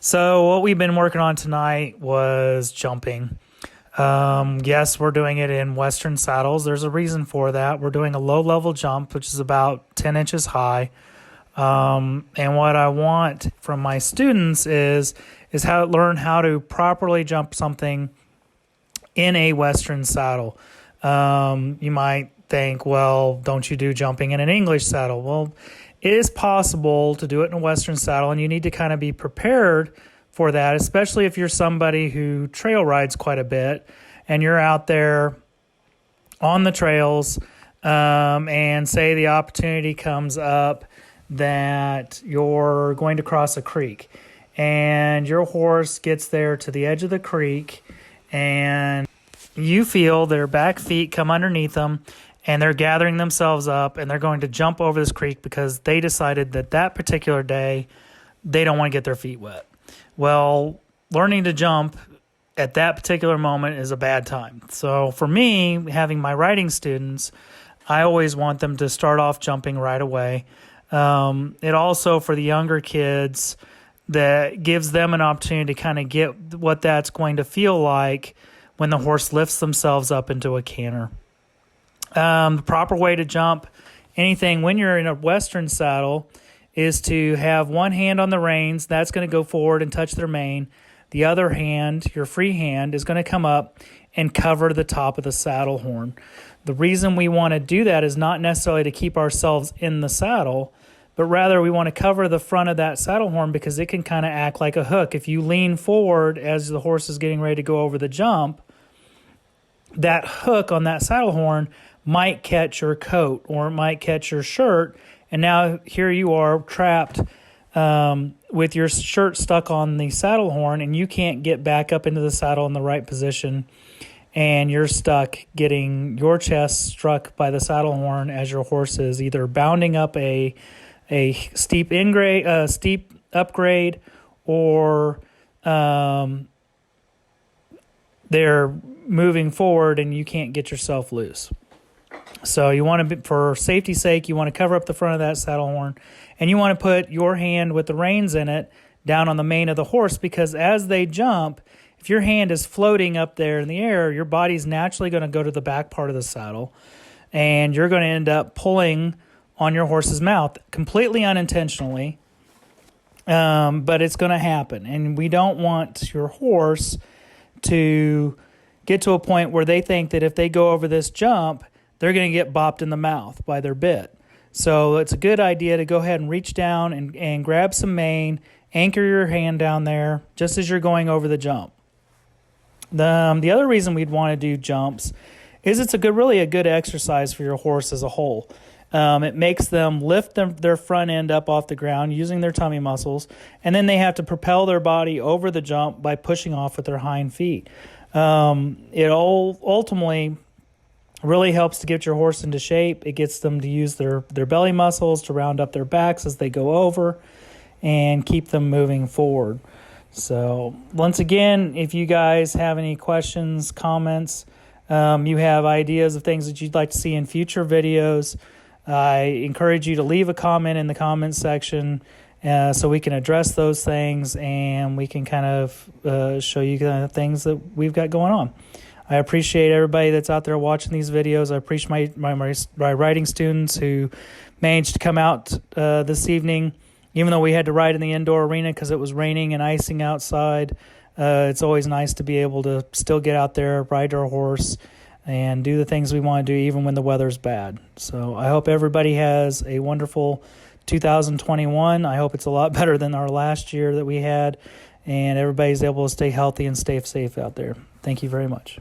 So what we've been working on tonight was jumping. Yes, we're doing it in Western saddles. There's a reason for that. We're doing a low-level jump, which is about 10 inches high. And what I want from my students is how to learn how to properly jump something in a Western saddle. You might think, well, don't you do jumping in an English saddle? Well, it is possible to do it in a Western saddle, and you need to kind of be prepared for that, especially if you're somebody who trail rides quite a bit and you're out there on the trails, and say the opportunity comes up that you're going to cross a creek and your horse gets there to the edge of the creek and you feel their back feet come underneath them and they're gathering themselves up and they're going to jump over this creek because they decided that particular day they don't want to get their feet wet. Well, learning to jump at that particular moment is a bad time. So for me, having my riding students, I always want them to start off jumping right away. It also, for the younger kids, that gives them an opportunity to kind of get what that's going to feel like when the horse lifts themselves up into a canter. The proper way to jump anything when you're in a Western saddle is to have one hand on the reins. That's going to go forward and touch their mane. The other hand, your free hand, is going to come up and cover the top of the saddle horn. The reason we want to do that is not necessarily to keep ourselves in the saddle, but rather we want to cover the front of that saddle horn because it can kind of act like a hook. If you lean forward as the horse is getting ready to go over the jump, that hook on that saddle horn might catch your coat or it might catch your shirt, and now here you are trapped with your shirt stuck on the saddle horn, and you can't get back up into the saddle in the right position, and you're stuck getting your chest struck by the saddle horn as your horse is either bounding up a steep upgrade, or they're moving forward and you can't get yourself loose. So you want to, for safety's sake, you want to cover up the front of that saddle horn, and you want to put your hand with the reins in it down on the mane of the horse, because as they jump, if your hand is floating up there in the air, your body's naturally going to go to the back part of the saddle, and you're going to end up pulling on your horse's mouth completely unintentionally, but it's going to happen. And we don't want your horse to get to a point where they think that if they go over this jump, they're going to get bopped in the mouth by their bit. So it's a good idea to go ahead and reach down and grab some mane, anchor your hand down there just as you're going over the jump. The other reason we'd want to do jumps is it's really a good exercise for your horse as a whole. It makes them lift their front end up off the ground using their tummy muscles, and then they have to propel their body over the jump by pushing off with their hind feet. It ultimately really helps to get your horse into shape. It gets them to use their belly muscles to round up their backs as they go over and keep them moving forward. So once again, if you guys have any questions, comments, you have ideas of things that you'd like to see in future videos, I encourage you to leave a comment in the comments section so we can address those things and we can kind of show you the things that we've got going on. I appreciate everybody that's out there watching these videos. I appreciate my riding students who managed to come out this evening, even though we had to ride in the indoor arena because it was raining and icing outside. It's always nice to be able to still get out there, ride our horse, and do the things we want to do even when the weather's bad. So I hope everybody has a wonderful 2021. I hope it's a lot better than our last year that we had, and everybody's able to stay healthy and stay safe out there. Thank you very much.